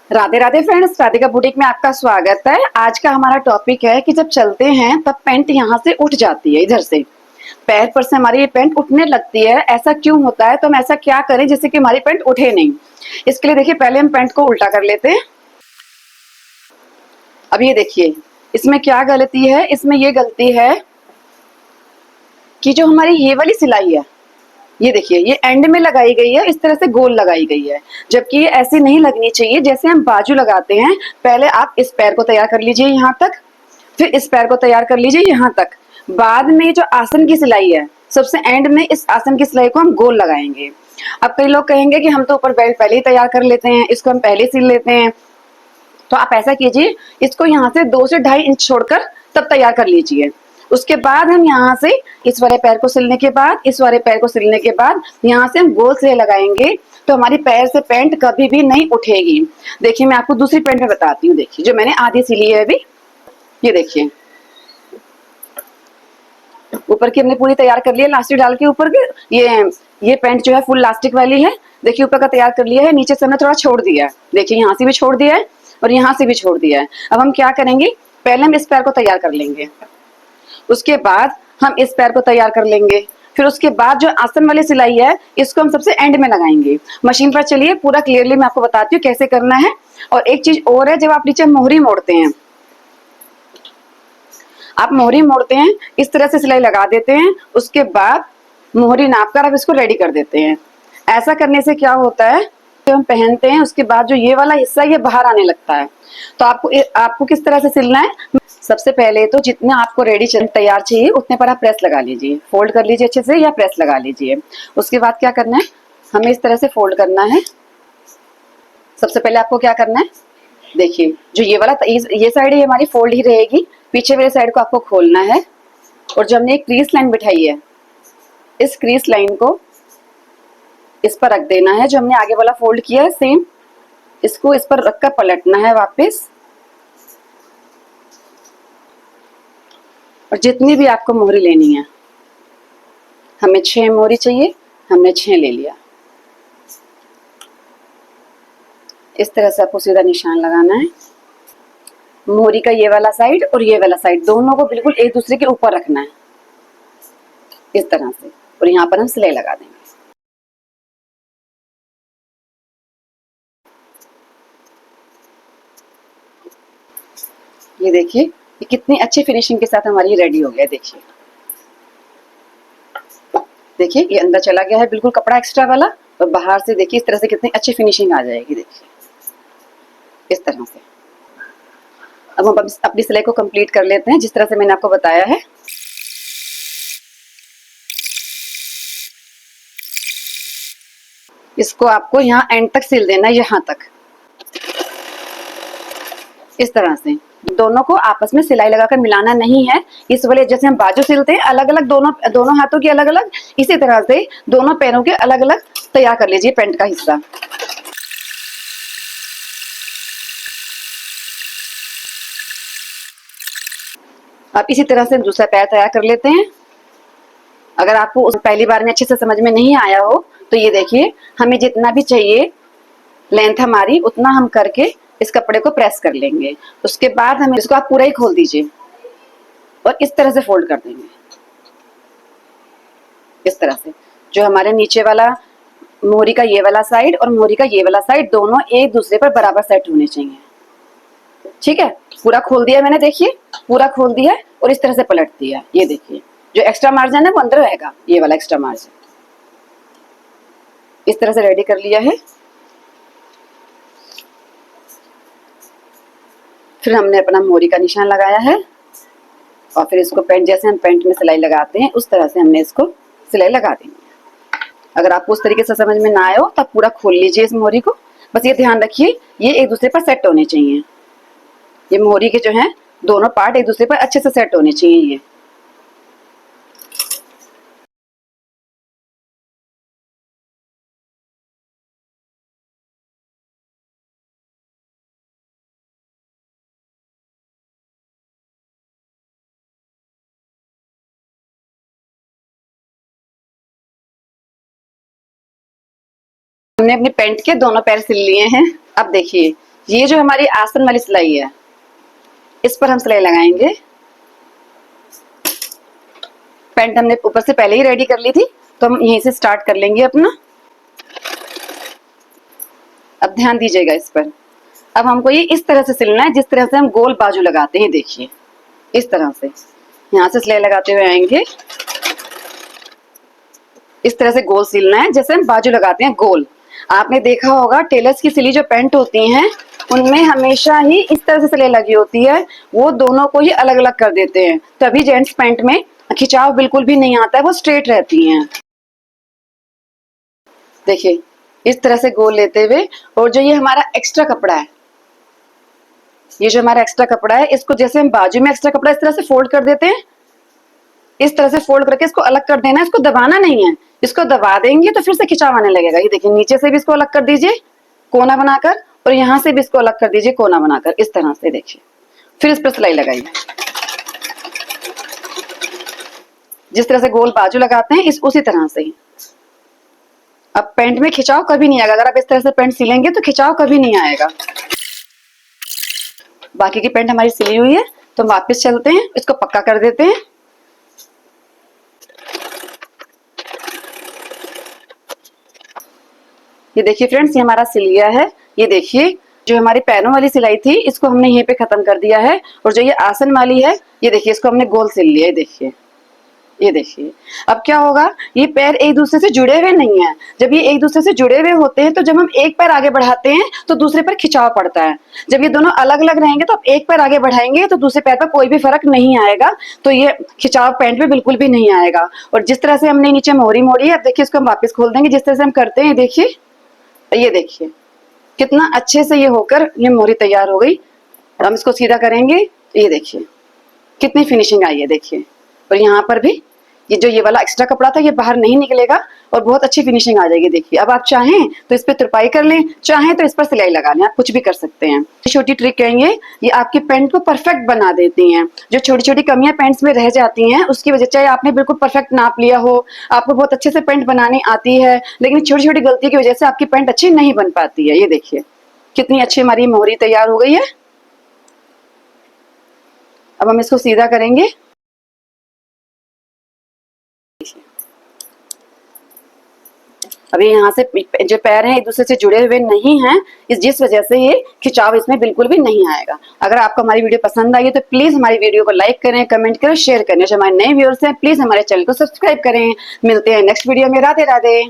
Radhe Radhe friends, Radhika boutique में आपका स्वागत है। आज का हमारा टॉपिक है कि जब चलते हैं तब पैंट यहाँ से उठ जाती है, इधर से पैर पर से हमारी ये पैंट उठने लगती है। ऐसा क्यों होता है? तो हम ऐसा क्या करें जिससे कि हमारी पैंट उठे नहीं। इसके लिए देखिए, पहले हम पैंट को उल्टा कर लेते हैं। अब ये देखिए, इसमें क्या गलती है? इसमें ये गलती है कि जो हमारी ये वाली सिलाई है, ये देखिए, ये एंड में लगाई गई है, इस तरह से गोल लगाई गई है, जबकि ये ऐसी नहीं लगनी चाहिए। जैसे हम बाजू लगाते हैं, पहले आप इस पैर को तैयार कर लीजिए यहाँ तक, फिर इस पैर को तैयार कर लीजिए यहाँ तक। बाद में जो आसन की सिलाई है, सबसे एंड में इस आसन की सिलाई को हम गोल लगाएंगे। अब कई लोग कहेंगे कि हम तो ऊपर बेल्ट पहले ही तैयार कर लेते हैं, इसको हम पहले सिल लेते हैं। तो आप ऐसा कीजिए, इसको यहाँ से 2 से 2.5 इंच छोड़कर तब तैयार कर लीजिए। उसके बाद हम यहाँ से इस वाले पैर को सिलने के बाद, इस वाले पैर को सिलने के बाद यहाँ से हम गोल सिलाई लगाएंगे, तो हमारी पैर से पैंट कभी भी नहीं उठेगी। देखिए, मैं आपको दूसरी पैंट में बताती हूँ। देखिए, जो मैंने आधी सिली है अभी, ये देखिए, ऊपर की हमने पूरी तैयार कर ली है, लास्टिक डाल के ऊपर के। ये पैंट जो है फुल लास्टिक वाली है। देखिए, ऊपर का तैयार कर लिया है, नीचे से हमने थोड़ा छोड़ दिया है। देखिए, यहाँ से भी छोड़ दिया है और यहाँ से भी छोड़ दिया है। अब हम क्या करेंगे, पहले हम इस पैर को तैयार कर लेंगे, उसके बाद हम इस पैर को तैयार कर लेंगे, फिर उसके बाद जो आसन वाली सिलाई है, इसको हम सबसे एंड में लगाएंगे। मशीन पर चलिए, पूरा क्लियरली मैं आपको बताती हूँ कैसे करना है। और एक चीज और है, जब आप नीचे मोहरी मोड़ते हैं, आप मोहरी मोड़ते हैं, इस तरह से सिलाई लगा देते हैं, उसके बाद मोहरी नाप कर आप इसको रेडी कर देते हैं। ऐसा करने से क्या होता है, जब हम पहनते हैं उसके बाद जो ये वाला हिस्सा ये बाहर आने लगता है। तो आपको किस तरह से सिलना है? सबसे पहले तो जितना आपको रेडी तैयार चाहिए उतने पर आप प्रेस लगा लीजिए, फोल्ड कर लीजिए अच्छे से, या प्रेस लगा लीजिए। उसके बाद क्या करना है, हमें इस तरह से फोल्ड करना है। सबसे पहले आपको क्या करना है, देखिए, जो ये वाला ये साइड है, हमारी फोल्ड ही रहेगी। पीछे वाले साइड को आपको खोलना है, और जो हमने एक क्रीज लाइन बिठाई है, इस क्रीज लाइन को इस पर रख देना है। जो हमने आगे वाला फोल्ड किया है, सेम इसको इस पर रखकर पलटना है वापस। और जितनी भी आपको मोहरी लेनी है, हमें 6 मोहरी चाहिए, हमने 6 ले लिया। इस तरह से आपको सीधा निशान लगाना है। मोहरी का ये वाला साइड और ये वाला साइड दोनों को बिल्कुल एक दूसरे के ऊपर रखना है, इस तरह से। और यहाँ पर हम सिलाई लगा देंगे। ये देखिए, ये कितनी अच्छी फिनिशिंग के साथ हमारी रेडी हो गया। देखिए देखिए, ये अंदर चला गया है बिल्कुल कपड़ा एक्स्ट्रा वाला, और बाहर से देखिए इस तरह से कितनी अच्छी फिनिशिंग आ जाएगी। देखिए, इस तरह से। अब हम अपनी सिलाई को कंप्लीट कर लेते हैं जिस तरह से मैंने आपको बताया है। इसको आपको यहाँ एंड तक सिल देना है, यहाँ तक, इस तरह से। दोनों को आपस में सिलाई लगाकर मिलाना नहीं है। इस वाले जैसे हम बाजू सिलते हैं अलग अलग, दोनों दोनों हाथों की अलग अलग, इसी तरह से दोनों पैरों के अलग अलग तैयार कर लीजिए पैंट का हिस्सा। अब इसी तरह से दूसरा पैर तैयार कर लेते हैं। अगर आपको पहली बार में अच्छे से समझ में नहीं आया हो, तो ये देखिए, हमें जितना भी चाहिए लेंथ हमारी, उतना हम करके इस कपड़े को प्रेस कर लेंगे। उसके बाद हम इसको आप पूरा ही खोल दीजिए और इस तरह से फोल्ड कर देंगे, इस तरह से। जो हमारे नीचे वाला मोहरी का ये वाला साइड और मोहरी का ये वाला साइड दोनों एक दूसरे पर बराबर सेट होने चाहिए। ठीक है, पूरा खोल दिया मैंने। देखिए, पूरा खोल दिया और इस तरह से पलट दिया। ये देखिए, जो एक्स्ट्रा मार्जिन है वो अंदर रहेगा, ये वाला एक्स्ट्रा मार्जिन। इस तरह से रेडी कर लिया है। फिर हमने अपना मोहरी का निशान लगाया है, और फिर इसको पैंट, जैसे हम पैंट में सिलाई लगाते हैं उस तरह से हमने इसको सिलाई लगा देंगे। अगर आपको उस तरीके से समझ में ना आए हो तब पूरा खोल लीजिए इस मोहरी को। बस ये ध्यान रखिए, ये एक दूसरे पर सेट होने चाहिए। ये मोहरी के जो है दोनों पार्ट एक दूसरे पर अच्छे से सेट होने चाहिए। ये हमने अपने पैंट के दोनों पैर सिल लिए हैं। अब देखिए, ये जो हमारी आसन वाली सिलाई है, इस पर हम सिलाई लगाएंगे। पैंट हमने ऊपर से पहले ही रेडी कर ली थी, तो हम यहीं से स्टार्ट कर लेंगे अपना। अब ध्यान दीजिएगा इस पर। अब हमको ये इस तरह से सिलना है जिस तरह से हम गोल बाजू लगाते हैं। देखिए इस तरह से यहाँ से सिलाई लगाते हुए आएंगे, इस तरह से गोल सिलना है जैसे हम बाजू लगाते हैं गोल। आपने देखा होगा टेलर्स की सिली जो पैंट होती हैं उनमें हमेशा ही इस तरह से सिलाई लगी होती है, वो दोनों को ही अलग अलग कर देते हैं, तभी जेंट्स पैंट में खिंचाव बिल्कुल भी नहीं आता है, वो स्ट्रेट रहती हैं। देखिए इस तरह से गोल लेते हुए, और जो ये हमारा एक्स्ट्रा कपड़ा है, ये जो हमारा एक्स्ट्रा कपड़ा है, इसको जैसे हम बाजू में एक्स्ट्रा कपड़ा इस तरह से फोल्ड कर देते हैं, इस तरह से फोल्ड करके इसको अलग कर देना है। इसको दबाना नहीं है, इसको दबा देंगे तो फिर से खिंचाव आने लगेगा। ये देखिए नीचे से भी इसको अलग कर दीजिए कोना बनाकर, और यहाँ से भी इसको अलग कर दीजिए कोना बनाकर, इस तरह से। देखिए फिर इस पर सिलाई लगाइए। जिस तरह से गोल बाजू लगाते हैं इस उसी तरह से ही। अब पैंट में खिंचाव कभी नहीं आएगा, अगर आप इस तरह से पैंट सिलेंगे तो खिंचाव कभी नहीं आएगा। बाकी की पैंट हमारी सिली हुई है, तो हम वापस चलते हैं, इसको पक्का कर देते हैं। ये देखिए फ्रेंड्स, ये हमारा सिलिया है। ये देखिए जो हमारी पैरों वाली सिलाई थी इसको हमने यहीं पे खत्म कर दिया है, और जो ये आसन वाली है ये देखिए इसको हमने गोल सिल लिया है। देखिए ये देखिए अब क्या होगा, ये पैर एक दूसरे से जुड़े हुए नहीं है। जब ये एक दूसरे से जुड़े हुए होते हैं तो जब हम एक पैर आगे बढ़ाते हैं तो दूसरे पर खिंचाव पड़ता है। जब ये दोनों अलग अलग रहेंगे तो आप एक पैर आगे बढ़ाएंगे तो दूसरे पैर पर कोई भी फर्क नहीं आएगा, तो ये खिंचाव पैंट पे बिल्कुल भी नहीं आएगा। और जिस तरह से हमने नीचे मोहरी मोड़ी है, अब देखिए इसको हम वापस खोल देंगे जिस तरह से हम करते हैं। देखिए ये देखिए कितना अच्छे से ये होकर ये मोहरी तैयार हो गई। हम इसको सीधा करेंगे, ये देखिए कितनी फिनिशिंग आई है। देखिए और यहाँ पर भी ये जो ये वाला एक्स्ट्रा कपड़ा था ये बाहर नहीं निकलेगा और बहुत अच्छी फिनिशिंग आ जाएगी। देखिए अब आप चाहें तो इस पे तुरपाई कर लें, चाहें तो इस पर सिलाई लगा लें, आप कुछ भी कर सकते हैं। छोटी ट्रिक कहेंगे, ये आपकी पैंट को परफेक्ट बना देती हैं। जो छोटी छोटी कमियां पैंट्स में रह जाती हैं उसकी वजह, चाहे आपने बिल्कुल परफेक्ट नाप लिया हो, आपको बहुत अच्छे से पैंट बनानी आती है, लेकिन छोटी छोटी गलती की वजह से आपकी पैंट अच्छी नहीं बन पाती है। ये देखिए कितनी अच्छी हमारी मोहरी तैयार हो गई है। अब हम इसको सीधा करेंगे। अभी यहाँ से जो पैर हैं एक दूसरे से जुड़े हुए नहीं हैं, जिस वजह से ये खिंचाव इसमें बिल्कुल भी नहीं आएगा। अगर आपको हमारी वीडियो पसंद आई है तो प्लीज हमारी वीडियो को लाइक करें, कमेंट करें, शेयर करें। जो हमारे नए व्यूअर्स हैं प्लीज हमारे चैनल को सब्सक्राइब करें। मिलते हैं नेक्स्ट वीडियो में। राधे राधे।